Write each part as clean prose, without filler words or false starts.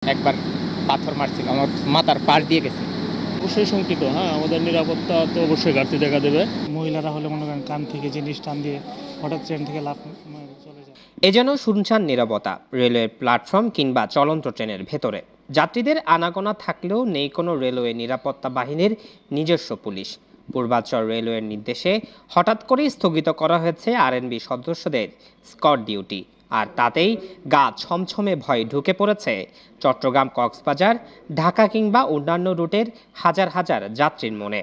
একবার পাথর মারছিল, আমার মাথার পাশ দিয়ে গেছে। অবশ্যই শঙ্কিত। আমাদের নিরাপত্তা তো অবশ্যই ঘাটতি দেখা দেবে। মহিলারা হলে মনে করেন কান থেকে জিনিস টান দিয়ে হঠাৎ ট্রেন থেকে লাফ মেরে চলে যায়। এ যেন শুনশান নীরবতা রেলওয়ের প্ল্যাটফর্ম কিংবা চলন্ত ট্রেনের ভেতরে। যাত্রীদের আনাগোনা থাকলেও নেই কোনো রেলওয়ে নিরাপত্তা বাহিনীর নিজস্ব পুলিশ। পূর্বাঞ্চল রেলওয়ের নির্দেশে হঠাৎ করেই স্থগিত করা হয়েছে আরএনবি সদস্যদের স্কট ডিউটি, আর তাতেই গা ছমছমে ভয় ঢুকে পড়েছে চট্টগ্রাম, কক্সবাজার, ঢাকা কিংবা অন্যান্য রুটের হাজার হাজার যাত্রীর মনে।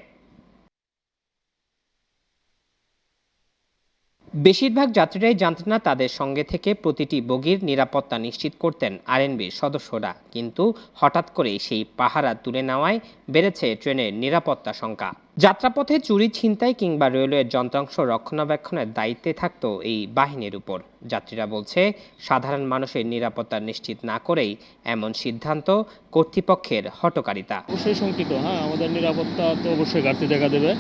বেশিরভাগ যাত্রীরাই জানতেন না তাদের সঙ্গে থেকে প্রতিটি বগির নিরাপত্তা নিশ্চিত করতেন আরএনবির সদস্যরা, কিন্তু হঠাৎ করেই সেই পাহারা তুলে নেওয়ায় বেড়েছে ট্রেনের নিরাপত্তা শঙ্কা। যাত্রাপথে চুরি, ছিনতাই কিংবা রেলওয়ের যন্ত্রাংশ রক্ষণাবেক্ষণের দায়িত্বে থাকতো এই বাহিনীর উপর। যাত্রীরা বলছে, সাধারণ মানুষের নিরাপত্তা নিশ্চিত না করেই এমন সিদ্ধান্ত কর্তৃপক্ষের হঠকারিতা। অবশ্যই শঙ্কিত। আমাদের নিরাপত্তা তো অবশ্যই ঘাটতি দেখা দেবে।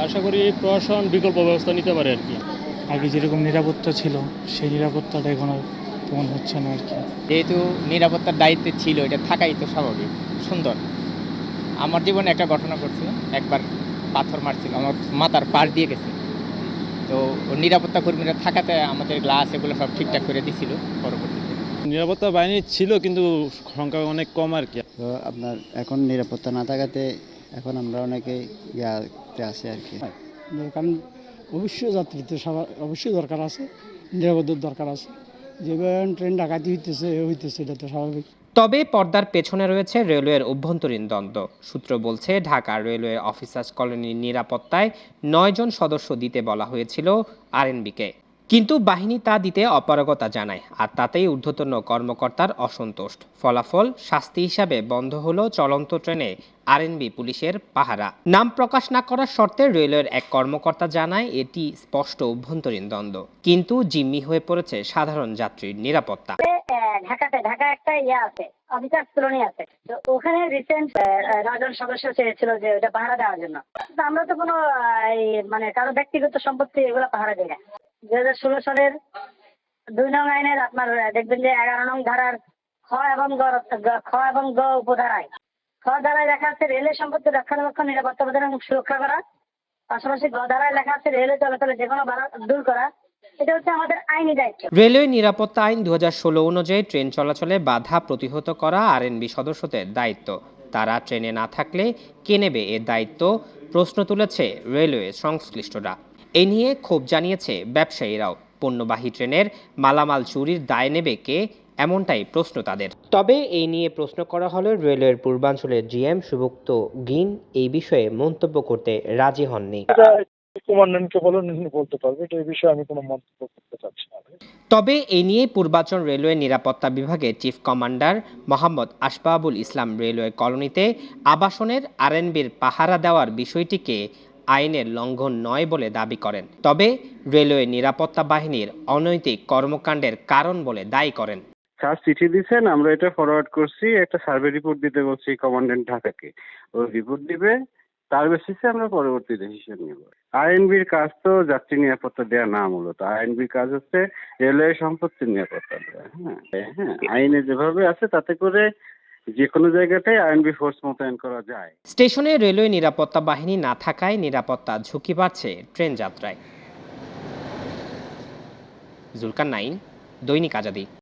আশা করি প্রশাসন বিকল্প ব্যবস্থা নিতে পারে আর কি। আগে যেরকম নিরাপত্তা ছিল সেই নিরাপত্তাটা এখন আর তেমন হচ্ছে না আর কি। যেহেতু নিরাপত্তার দায়িত্বে ছিল, এটা থাকাই তো স্বাভাবিক, সুন্দর। আমার জীবনে একটা ঘটনা ঘটছিল, একবার পাথর মারছিল, আমার মাথার পাশ দিয়ে গেছে। তো নিরাপত্তা কর্মীরা থাকাতে আমাদের গ্লাস এগুলো সব ঠিকঠাক করে দিছিল পরবর্তীতে। নিরাপত্তা বাহিনী ছিল কিন্তু সংখ্যা অনেক কম আর কি। তো আপনার এখন নিরাপত্তা না থাকাতে এখন আমরা অনেকে ইয়াতে আছি আর কি। কারণ অবশ্যই যাত্রীতে অবশ্যই দরকার আছে, নিরাপত্তার দরকার আছে। যেভাবে ট্রেন ডাকাতি হইতেছে এটা তো স্বাভাবিক। তবে পর্দার পেছনে রয়েছে রেলওয়ের অভ্যন্তরীণ দ্বন্দ্ব। সূত্র বলছে, ঢাকা রেলওয়ে অফিসার্স কলোনির নিরাপত্তায় ৯ জন সদস্য দিতে বলা হয়েছিল আরএনবিকে, কিন্তু বাহিনী তা দিতে অপারগতা জানায়, আর তাতেই ঊর্ধ্বতন কর্মকর্তার অসন্তোষ। ফলাফল, শাস্তি হিসাবে বন্ধ হলো চলন্ত ট্রেনে আরএনবি পুলিশের পাহারা। নাম প্রকাশ না করার শর্তে রেলওয়ের এক কর্মকর্তা জানায়, এটি স্পষ্ট অভ্যন্তরীণ দ্বন্দ্ব, কিন্তু জিম্মি হয়ে পড়েছে সাধারণ যাত্রীর নিরাপত্তা। ঢাকা একটা আছে, অফিসার কলোনি আছে। তো ওখানে রিসেন্ট ৯ জন সদস্য চেয়েছিল যে ওটা পাহারা দেওয়ার জন্য। আমরা তো কোনো মানে কারো ব্যক্তিগত সম্পত্তি এগুলো পাহারা দিই না। 2016 সালের ২ নং আইনের আপনার দেখবেন যে 11 নং ধারার খ এবং গ উপধারায়, খ ধারায় লেখা আছে রেলের সম্পত্তি রক্ষণাবেক্ষণ, নিরাপত্তা প্রদান এবং সুরক্ষা করা। পাশাপাশি গ ধারায় লেখা আছে রেলে চলাচলে যে কোনো বাধা দূর করা। এটা হচ্ছে আমাদের আইনি দায়িত্ব। রেলওয়ে নিরাপত্তা আইন 2016 অনুযায়ী ট্রেন চলাচলে বাধা প্রতিহত করা আরএনবি সদস্যদের দায়িত্ব। তারা ট্রেনে না থাকলে কে নেবে এর দায়িত্ব, প্রশ্ন তুলেছে রেলওয়ে সংশ্লিষ্টরা। এ নিয়ে ক্ষোভ জানিয়েছে ব্যবসায়ীরাও। পণ্যবাহী ট্রেনের মালামাল চুরির দায় নেবে কে, এমনটাই প্রশ্ন তাদের। তবে এই নিয়ে প্রশ্ন করা হলে রেলওয়ের পূর্বাঞ্চলের জিএম সুবুক্ত গিন এই বিষয়ে মন্তব্য করতে রাজি হননি। কমান্ড্যান্টকে বলুন, বলতে পারবে। এটা এই বিষয়ে আমি কোনো মন্তব্য করতে চাচ্ছি না। তবে এই নিয়ে পূর্বাঞ্চল রেলওয়ে নিরাপত্তা বিভাগের চিফ কমান্ডার মোহাম্মদ আশফাকুল ইসলাম রেলওয়ে কলোনিতে আবাসনের আরএনবির পাহারা দেওয়ার বিষয়টিকে আইনের লঙ্ঘন নয় বলে দাবি করেন, তবে রেলওয়ে নিরাপত্তা বাহিনীর অনৈতিক কর্মকাণ্ডের কারণ বলে দায়ী করেন। স্যার চিঠি দিচ্ছেন, আমরা এটা ফরওয়ার্ড করছি, একটা সার্ভে রিপোর্ট দিতে বলছি কমান্ড্যান্ট ঢাকাকে। ওই রিপোর্ট দিবে, তার বেসিসে আমরা পরবর্তী ডিসিশন নিব। আইএনবির কাজ তো যাত্রী নিরাপত্তা দেওয়া না, মূলত আইএনবির কাজ হচ্ছে রেলওয়ে সম্পত্তির নিরাপত্তা দেওয়া। হ্যাঁ, আইনে যেভাবে আছে তাতে করে যে কোনো জায়গাটাই আইএনবি ফোর্স মোতায়েন করা যায়। স্টেশনে রেলওয়ে নিরাপত্তা বাহিনী না থাকায় নিরাপত্তা ঝুঁকি বাড়ছে ট্রেন যাত্রায়। জুলকার নাইন, দৈনিক আজাদী।